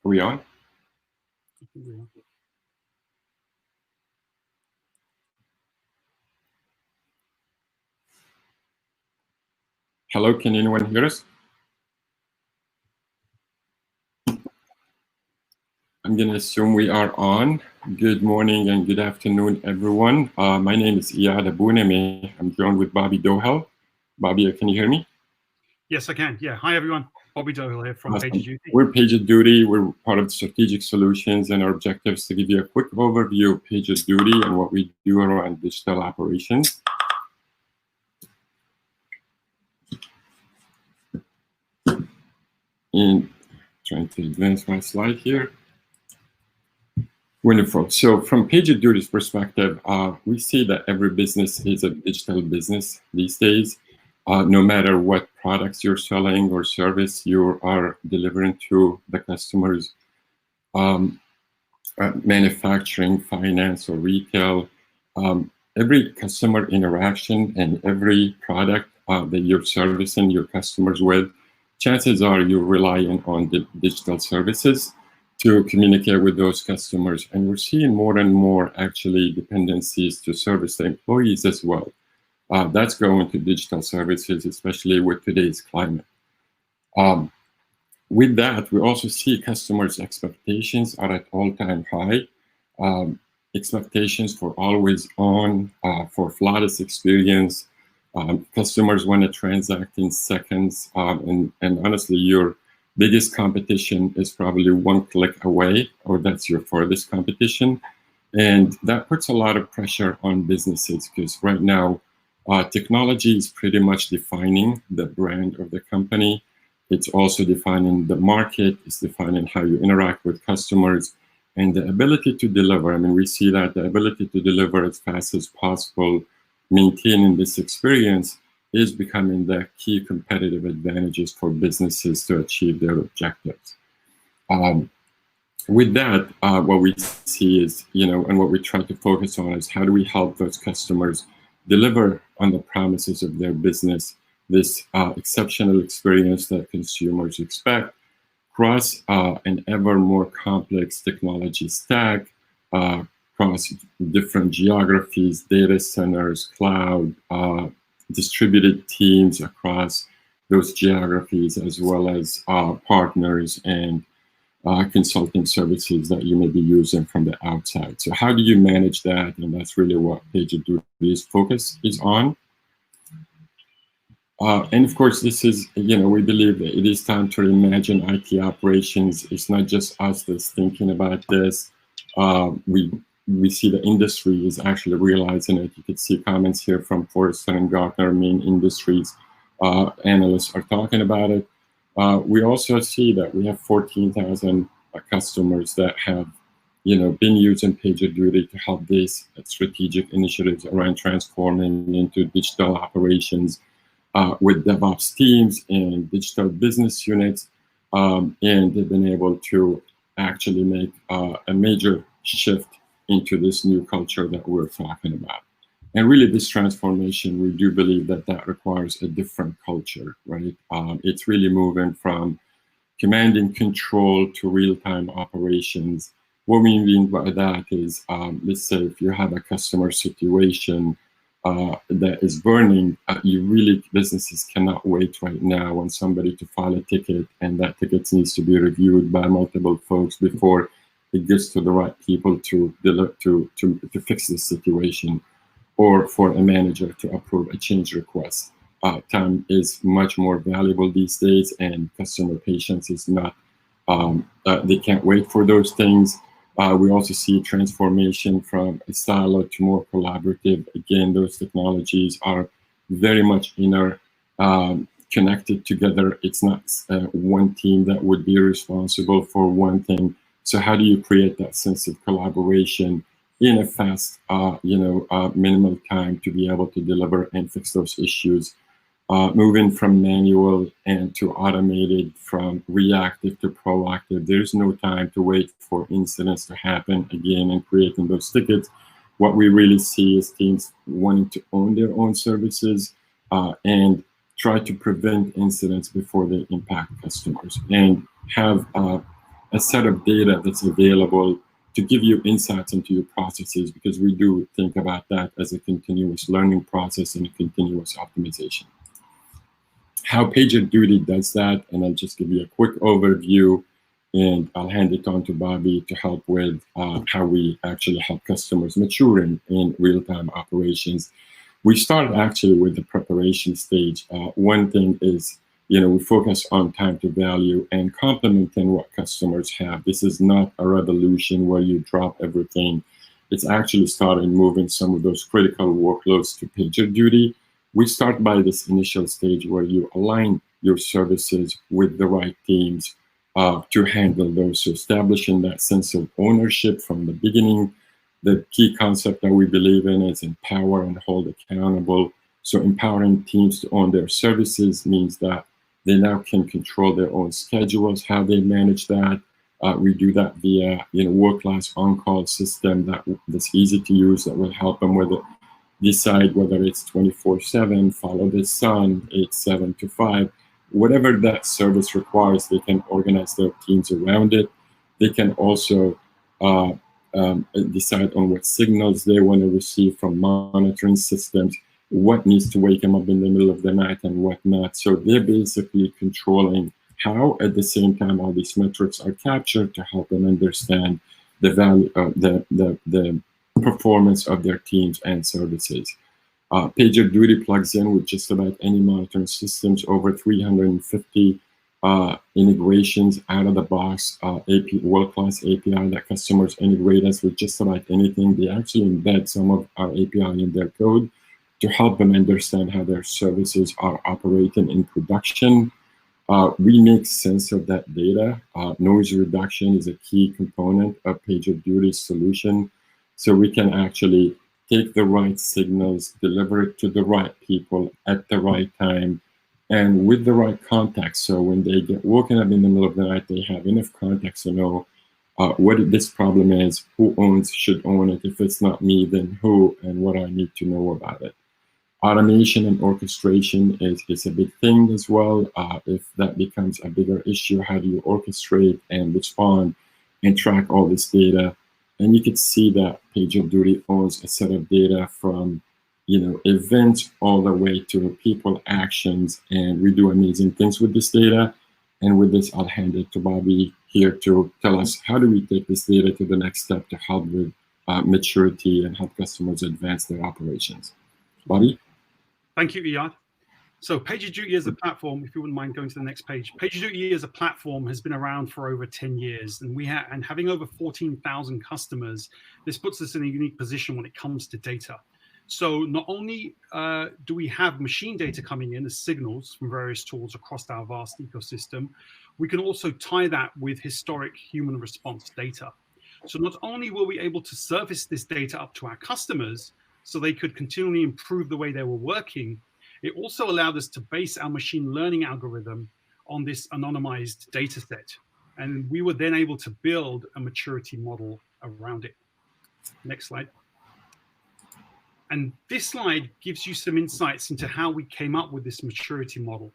Are we on? Hello, can anyone hear us? I'm going to assume we are on. Good morning and good afternoon, everyone. My name is Eiad Abunimeh. I'm joined with Bobby Dohil. Bobby, can you hear me? Yes, I can. Yeah. Hi, everyone. Bobby Dohil here from PagerDuty. We're PagerDuty. We're part of Strategic Solutions, and our objective is to give you a quick overview of PagerDuty and what we do around digital operations. And trying to advance my slide here. Wonderful. So from PagerDuty's perspective, we see that every business is a digital business these days. No matter what products you're selling or service you are delivering to the customers, manufacturing, finance, or retail, every customer interaction and every product that you're servicing your customers with, chances are you're relying on the digital services to communicate with those customers. And we're seeing more and more actually dependencies to service the employees as well. That's going to digital services, especially with today's climate. With that, we also see customers' expectations are at all-time high. Expectations for always on, for flawless experience. Customers want to transact in seconds. And honestly, your biggest competition is probably one click away, or that's your furthest competition. And that puts a lot of pressure on businesses because right now, technology is pretty much defining the brand of the company. It's also defining the market, it's defining how you interact with customers, and the ability to deliver. I mean, we see that the ability to deliver as fast as possible, maintaining this experience, is becoming the key competitive advantages for businesses to achieve their objectives. With that, what we see is, and what we try to focus on is how do we help those customers deliver on the promises of their business, this exceptional experience that consumers expect, across an ever more complex technology stack, across different geographies, data centers, cloud, distributed teams across those geographies, as well as partners and consulting services that you may be using from the outside. So how do you manage that? And that's really what PagerDuty's focus is on. And of course, this is, we believe that it is time to reimagine IT operations. It's not just us that's thinking about this. We see the industry is actually realizing it. You could see comments here from Forrester and Gartner, main industries analysts are talking about it. We also see that we have 14,000 customers that have, been using PagerDuty to help these strategic initiatives around transforming into digital operations with DevOps teams and digital business units, and they've been able to actually make a major shift into this new culture that we're talking about. And really, this transformation, we do believe that that requires a different culture, right? It's really moving from command and control to real-time operations. What we mean by that is, let's say if you have a customer situation that is burning, businesses cannot wait right now on somebody to file a ticket, and that ticket needs to be reviewed by multiple folks before it gets to the right people to fix the situation, or for a manager to approve a change request. Time is much more valuable these days, and customer patience is not, they can't wait for those things. We also see transformation from a siloed to more collaborative. Again, those technologies are very much connected together. It's not one team that would be responsible for one thing. So how do you create that sense of collaboration in a fast, minimal time to be able to deliver and fix those issues? Moving from manual and to automated, from reactive to proactive. There's no time to wait for incidents to happen again and creating those tickets. What we really see is teams wanting to own their own services and try to prevent incidents before they impact customers, and have a a set of data that's available to give you insights into your processes, because we do think about that as a continuous learning process and a continuous optimization. How PagerDuty does that, and I'll just give you a quick overview, and I'll hand it on to Bobby to help with how we actually help customers mature in real-time operations. We start actually with the preparation stage. One thing is, we focus on time to value and complementing what customers have. This is not a revolution where you drop everything. It's actually starting moving some of those critical workloads to PagerDuty. We start by this initial stage where you align your services with the right teams to handle those. So establishing that sense of ownership from the beginning. The key concept that we believe in is empower and hold accountable. So empowering teams to own their services means that they now can control their own schedules, how they manage that. We do that via work-class on-call system that's easy to use, that will help them with it. Decide whether it's 24/7, follow the sun, it's 7 to 5. Whatever that service requires, they can organize their teams around it. They can also decide on what signals they want to receive from monitoring systems, what needs to wake them up in the middle of the night and what not. So they're basically controlling how, at the same time, all these metrics are captured to help them understand the value of the performance of their teams and services. PagerDuty plugs in with just about any monitoring systems, over 350 integrations out of the box, world-class API that customers integrate us with just about anything. They actually embed some of our API in their code to help them understand how their services are operating in production. We make sense of that data. Noise reduction is a key component of PagerDuty's solution. So we can actually take the right signals, deliver it to the right people at the right time, and with the right context. So when they get woken up in the middle of the night, they have enough context to know what this problem is, who should own it. If it's not me, then who, and what I need to know about it. Automation and orchestration is a big thing as well. If that becomes a bigger issue, how do you orchestrate and respond and track all this data? And you can see that PagerDuty owns a set of data from events all the way to people actions, and we do amazing things with this data. And with this, I'll hand it to Bobby here to tell us how do we take this data to the next step to help with maturity and help customers advance their operations. Bobby? Thank you, Eiad. So PagerDuty as a platform, if you wouldn't mind going to the next page, PagerDuty as a platform has been around for over 10 years, and having over 14,000 customers, this puts us in a unique position when it comes to data. So not only do we have machine data coming in as signals from various tools across our vast ecosystem, we can also tie that with historic human response data. So not only were we able to surface this data up to our customers so they could continually improve the way they were working, it also allowed us to base our machine learning algorithm on this anonymized data set. And we were then able to build a maturity model around it. Next slide. And this slide gives you some insights into how we came up with this maturity model.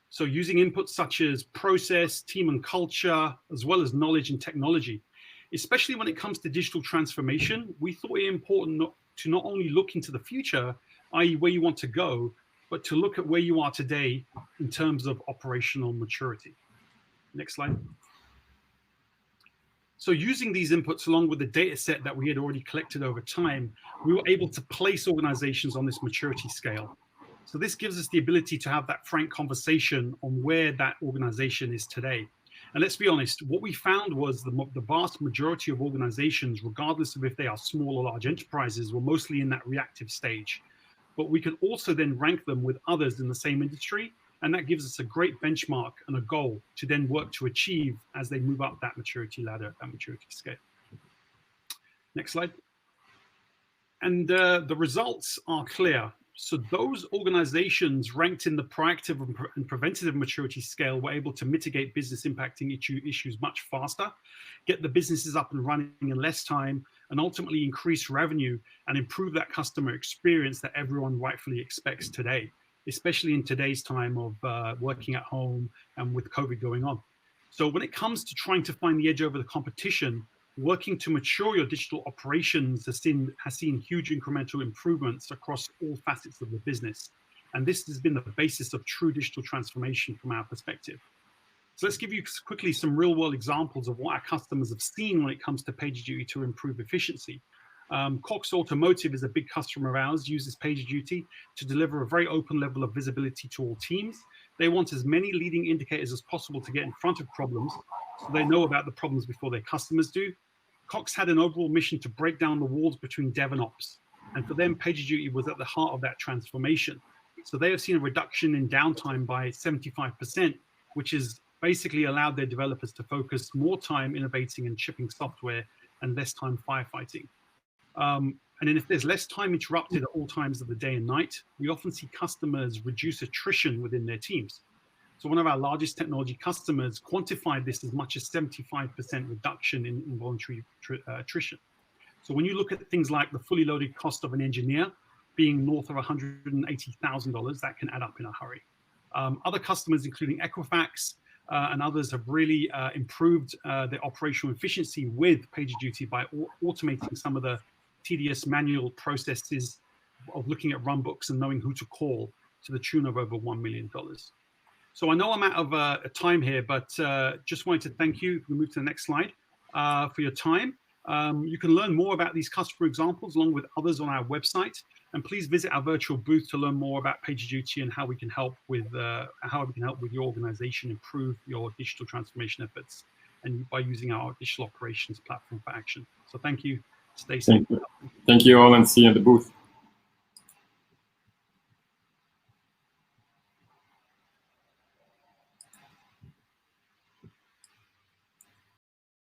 So using inputs such as process, team and culture, as well as knowledge and technology, especially when it comes to digital transformation, we thought it important to not only look into the future, i.e. where you want to go, but to look at where you are today in terms of operational maturity. Next slide. So using these inputs along with the data set that we had already collected over time, we were able to place organizations on this maturity scale. So this gives us the ability to have that frank conversation on where that organization is today. And let's be honest, what we found was the vast majority of organizations, regardless of if they are small or large enterprises, were mostly in that reactive stage. But we could also then rank them with others in the same industry. And that gives us a great benchmark and a goal to then work to achieve as they move up that maturity ladder, that maturity scale. Next slide. And the results are clear. So those organizations ranked in the proactive and preventative maturity scale were able to mitigate business impacting issues much faster, get the businesses up and running in less time, and ultimately increase revenue and improve that customer experience that everyone rightfully expects today, especially in today's time of working at home and with COVID going on. So when it comes to trying to find the edge over the competition, working to mature your digital operations has seen huge incremental improvements across all facets of the business. And this has been the basis of true digital transformation from our perspective. So let's give you quickly some real world examples of what our customers have seen when it comes to PagerDuty to improve efficiency. Cox Automotive is a big customer of ours, uses PagerDuty to deliver a very open level of visibility to all teams. They want as many leading indicators as possible to get in front of problems, so they know about the problems before their customers do. Cox had an overall mission to break down the walls between dev and ops. And for them, PagerDuty was at the heart of that transformation. So they have seen a reduction in downtime by 75%, which has basically allowed their developers to focus more time innovating and shipping software and less time firefighting. And then if there's less time interrupted at all times of the day and night, we often see customers reduce attrition within their teams. So one of our largest technology customers quantified this as much as 75% reduction in involuntary attrition. So when you look at things like the fully loaded cost of an engineer being north of $180,000, that can add up in a hurry. Other customers, including Equifax and others, have really improved their operational efficiency with PagerDuty by automating some of the tedious manual processes of looking at runbooks and knowing who to call to the tune of over $1 million. So I know I'm out of time here, but just wanted to thank you. If we move to the next slide, for your time. You can learn more about these customer examples along with others on our website. And please visit our virtual booth to learn more about PagerDuty and how we can help with your organization improve your digital transformation efforts, and by using our digital operations platform for action. So thank you. Stay safe. Thank you all, and see you in the booth.